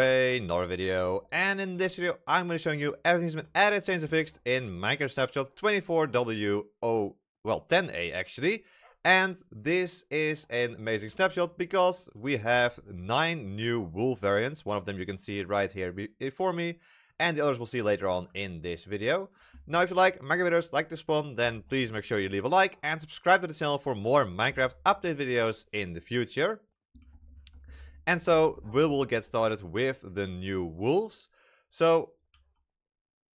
Another video, and in this video I'm going to show you everything's been added, changed, and fixed in Minecraft Snapshot 24w10a actually. And this is an amazing snapshot because we have 9 new wolf variants. One of them you can see right here before me, and the others we'll see later on in this video. Now if you like Minecraft videos like this one, then please make sure you leave a like and subscribe to the channel for more Minecraft update videos in the future. And so we will get started with the new wolves. So,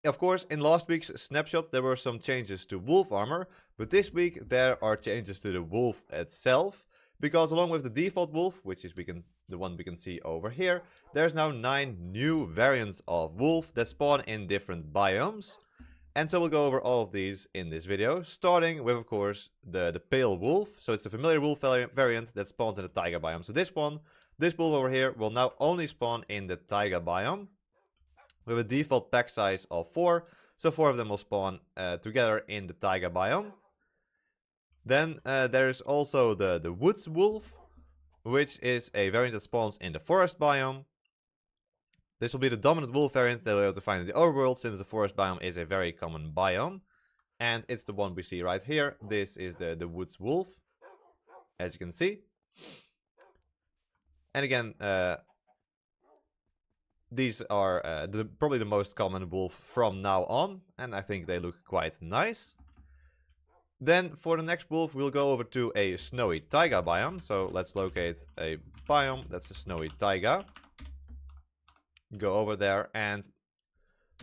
of course, in last week's snapshot there were some changes to wolf armor, but this week there are changes to the wolf itself, because along with the default wolf, which is the one we can see over here, there's now 9 new variants of wolf that spawn in different biomes. And so we'll go over all of these in this video, starting with, of course, the pale wolf. So it's the familiar wolf variant that spawns in the taiga biome. So this wolf over here will now only spawn in the taiga biome with a default pack size of 4. So 4 of them will spawn together in the taiga biome. Then there's also the woods wolf, which is a variant that spawns in the forest biome. This will be the dominant wolf variant that we'll be able to find in the overworld, since the forest biome is a very common biome. And it's the one we see right here. This is the woods wolf, as you can see. And again, these are probably the most common wolf from now on, and I think they look quite nice. Then for the next wolf, we'll go over to a snowy taiga biome. So let's locate a biome that's a snowy taiga. Go over there and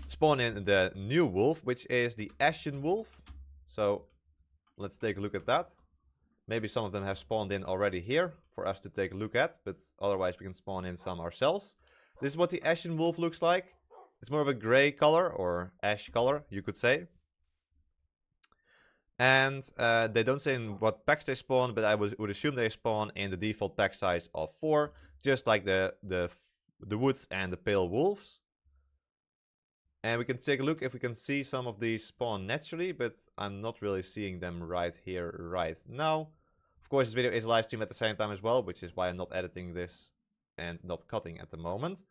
spawn in the new wolf, which is the Ashen Wolf. So let's take a look at that. Maybe some of them have spawned in already here for us to take a look at, but otherwise we can spawn in some ourselves. This is what the Ashen Wolf looks like. It's more of a gray color, or ash color, you could say. And they don't say in what packs they spawn, but I would assume they spawn in the default pack size of 4, just like the woods and the pale wolves. And we can take a look if we can see some of these spawn naturally, but I'm not really seeing them right here, right now. Of course, this video is live stream at the same time as well, which is why I'm not editing this and not cutting at the moment.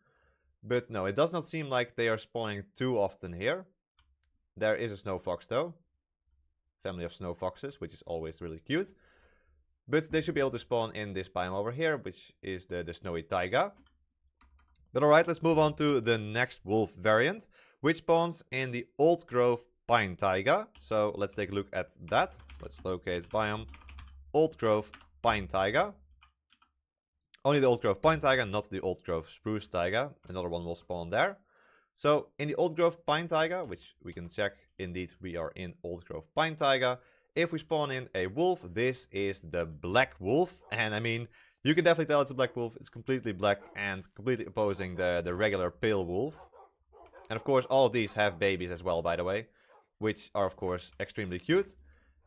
But no, it does not seem like they are spawning too often here. There is a snow fox though. Family of snow foxes, which is always really cute. But they should be able to spawn in this biome over here, which is the snowy taiga. But alright, let's move on to the next wolf variant, which spawns in the old growth pine taiga. So let's take a look at that. Let's locate biome old growth pine taiga. Only the old growth pine taiga, not the old growth spruce taiga. Another one will spawn there. So in the old growth pine taiga, which we can check, indeed we are in old growth pine taiga. If we spawn in a wolf, this is the black wolf. And I mean, you can definitely tell it's a black wolf. It's completely black and completely opposing the regular pale wolf. And of course, all of these have babies as well, by the way, which are of course extremely cute.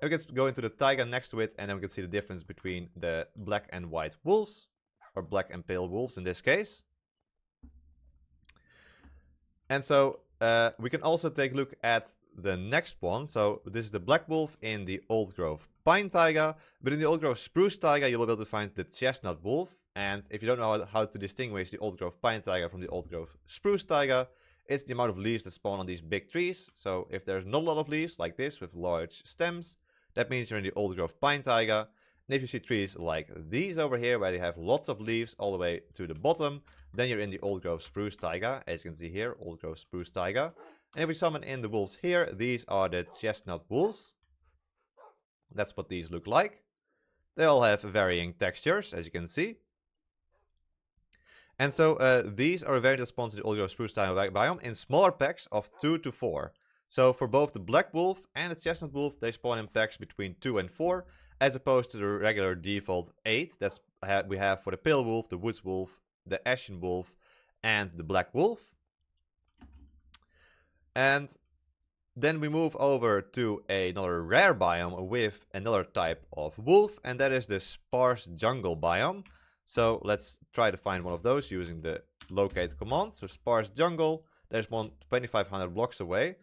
And we can go into the taiga next to it, and then we can see the difference between the black and white wolves, or black and pale wolves in this case. And so we can also take a look at the next one. So this is the black wolf in the old growth pine taiga, but in the old growth spruce taiga you'll be able to find the chestnut wolf. And if you don't know how to distinguish the old growth pine taiga from the old growth spruce taiga, it's the amount of leaves that spawn on these big trees. So if there's not a lot of leaves like this with large stems, that means you're in the old growth pine taiga. And if you see trees like these over here, where they have lots of leaves all the way to the bottom, then you're in the old growth spruce taiga, as you can see here, old growth spruce taiga. And if we summon in the wolves here, these are the chestnut wolves. That's what these look like. They all have varying textures, as you can see. And so these are a variant that spawns in the old growth spruce taiga biome in smaller packs of 2 to 4. So for both the black wolf and the chestnut wolf, they spawn in packs between 2 and 4, as opposed to the regular default 8 that we have for the pale wolf, the woods wolf, the ashen wolf, and the black wolf. And then we move over to another rare biome with another type of wolf, and that is the sparse jungle biome. So let's try to find one of those using the locate command. So sparse jungle, there's one 2500 blocks away.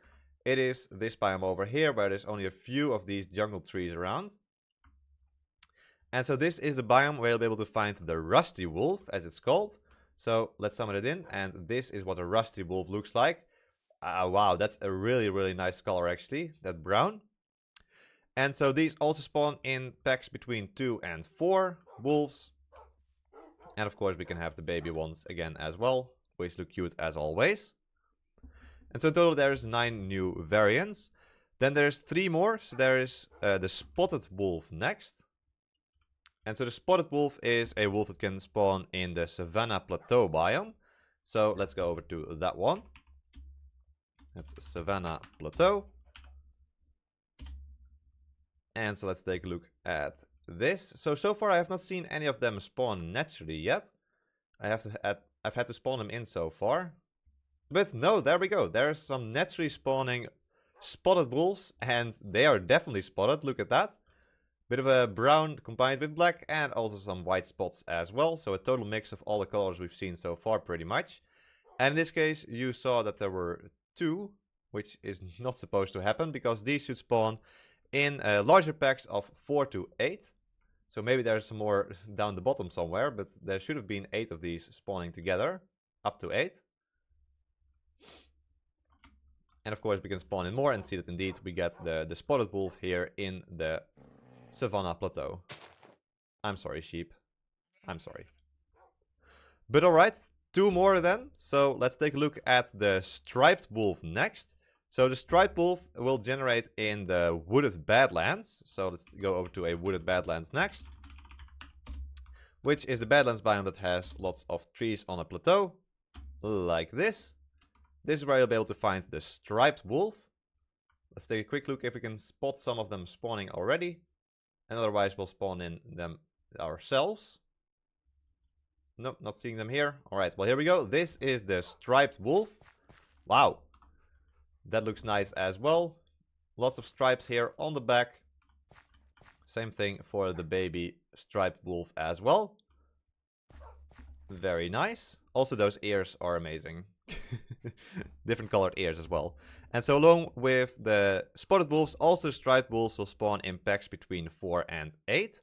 It is this biome over here, where there's only a few of these jungle trees around. And so this is the biome where you'll be able to find the rusty wolf, as it's called. So let's summon it in, and this is what a rusty wolf looks like. Wow, that's a really, really nice color actually, that brown. And so these also spawn in packs between 2 and 4 wolves. And of course we can have the baby ones again as well, which look cute as always. And so in total there's 9 new variants. Then there's 3 more, so there is the spotted wolf next. And so the spotted wolf is a wolf that can spawn in the savanna plateau biome. So let's go over to that one. That's savanna plateau. And so let's take a look at this. So far I have not seen any of them spawn naturally yet. I've had to spawn them in so far. But no, there we go. There's some naturally spawning spotted wolves, and they are definitely spotted. Look at that. Bit of a brown combined with black, and also some white spots as well. So a total mix of all the colors we've seen so far pretty much. And in this case, you saw that there were 2, which is not supposed to happen, because these should spawn in larger packs of 4 to 8. So maybe there's some more down the bottom somewhere, but there should have been 8 of these spawning together, up to 8. And of course we can spawn in more and see that indeed we get the spotted wolf here in the savanna plateau. I'm sorry, sheep. I'm sorry. But alright, 2 more then. So let's take a look at the striped wolf next. So the striped wolf will generate in the wooded badlands. So let's go over to a wooded badlands next. Which is the badlands biome that has lots of trees on a plateau. Like this. This is where you'll be able to find the striped wolf. Let's take a quick look if we can spot some of them spawning already. And otherwise we'll spawn in them ourselves. Nope, not seeing them here. Alright, well here we go. This is the striped wolf. Wow. That looks nice as well. Lots of stripes here on the back. Same thing for the baby striped wolf as well. Very nice. Also those ears are amazing. Different colored ears as well. And so along with the spotted wolves, also striped wolves will spawn in packs between 4 and 8.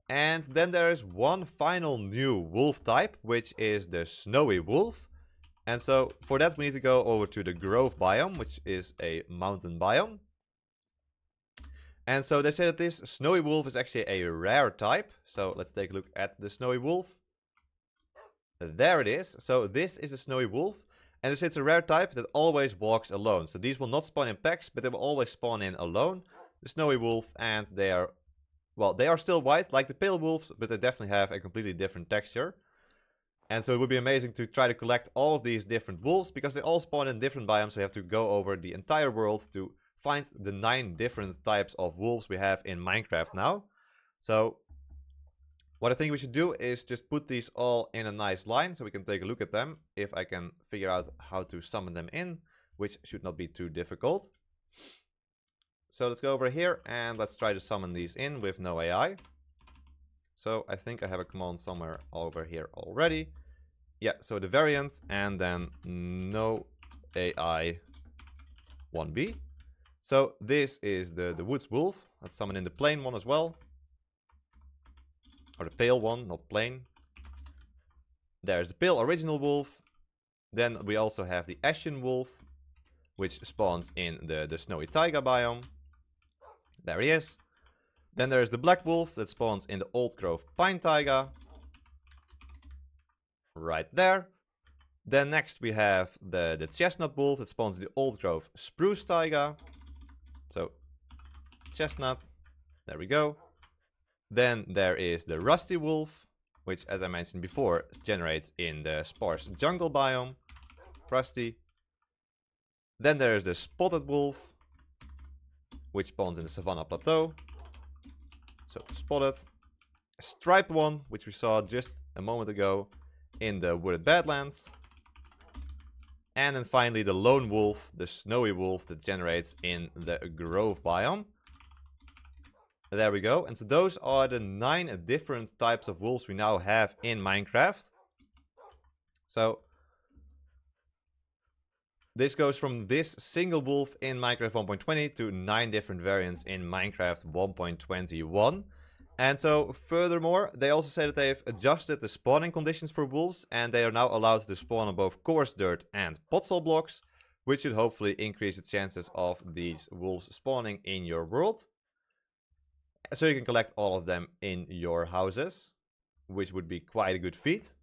And then there is one final new wolf type, which is the snowy wolf. And so for that we need to go over to the grove biome, which is a mountain biome. And so they say that this snowy wolf is actually a rare type. So let's take a look at the snowy wolf. There it is. So this is a snowy wolf. And it's a rare type that always walks alone. So these will not spawn in packs, but they will always spawn in alone. The snowy wolf, and they are, well, they are still white like the pale wolves, but they definitely have a completely different texture. And so it would be amazing to try to collect all of these different wolves, because they all spawn in different biomes. So you have to go over the entire world to find the 9 different types of wolves we have in Minecraft now. So what I think we should do is just put these all in a nice line so we can take a look at them. If I can figure out how to summon them in, which should not be too difficult. So let's go over here and let's try to summon these in with no AI. So I think I have a command somewhere over here already. Yeah, so the variant and then no AI 1B. So this is the woods wolf. Let's summon in the plain one as well. Or the pale one, not plain. There's the pale original wolf. Then we also have the Ashen Wolf, which spawns in the snowy taiga biome. There he is. Then there's the black wolf that spawns in the old growth pine taiga. Right there. Then next we have the chestnut wolf that spawns in the old growth spruce taiga. So, chestnut. There we go. Then there is the rusty wolf, which, as I mentioned before, generates in the sparse jungle biome. Rusty. Then there is the spotted wolf, which spawns in the savanna plateau. So, spotted. A striped one, which we saw just a moment ago in the wooded badlands. And then finally the lone wolf, the snowy wolf that generates in the grove biome. There we go. And so those are the 9 different types of wolves we now have in Minecraft. So this goes from this single wolf in Minecraft 1.20 to 9 different variants in Minecraft 1.21. And so, furthermore, they also say that they've adjusted the spawning conditions for wolves, and they are now allowed to spawn on both coarse dirt and podzol blocks, which should hopefully increase the chances of these wolves spawning in your world. So you can collect all of them in your houses, which would be quite a good feat.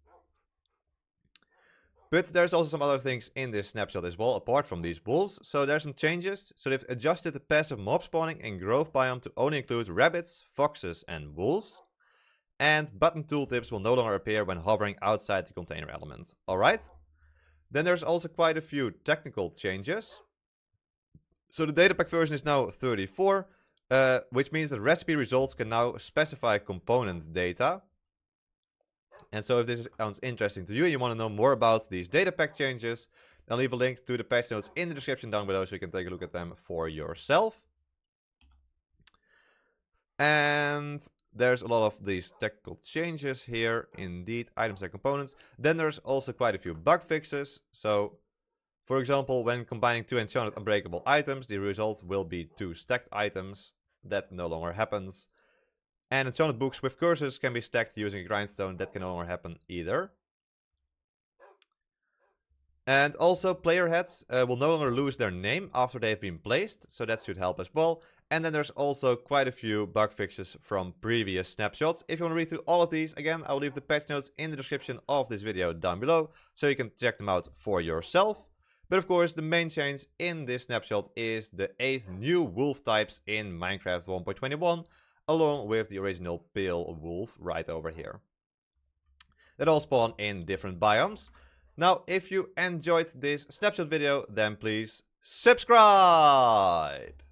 But there's also some other things in this snapshot as well, apart from these wolves. So there's some changes. So they've adjusted the passive mob spawning in growth biome to only include rabbits, foxes, and wolves. And button tooltips will no longer appear when hovering outside the container element. Alright. Then there's also quite a few technical changes. So the data pack version is now 34, which means that recipe results can now specify component data. And so if this sounds interesting to you and you want to know more about these data pack changes, I'll leave a link to the patch notes in the description down below so you can take a look at them for yourself. And there's a lot of these technical changes here, indeed, items and components. Then there's also quite a few bug fixes. So, for example, when combining two enchanted unbreakable items, the result will be two stacked items. That no longer happens. And enchanted books with curses can be stacked using a grindstone. That can no longer happen either. And also, player heads will no longer lose their name after they've been placed. So that should help as well. And then there's also quite a few bug fixes from previous snapshots. If you want to read through all of these, again, I'll leave the patch notes in the description of this video down below, so you can check them out for yourself. But of course, the main change in this snapshot is the 8 new wolf types in Minecraft 1.21, along with the original pale wolf right over here. That all spawn in different biomes. Now, if you enjoyed this snapshot video, then please subscribe!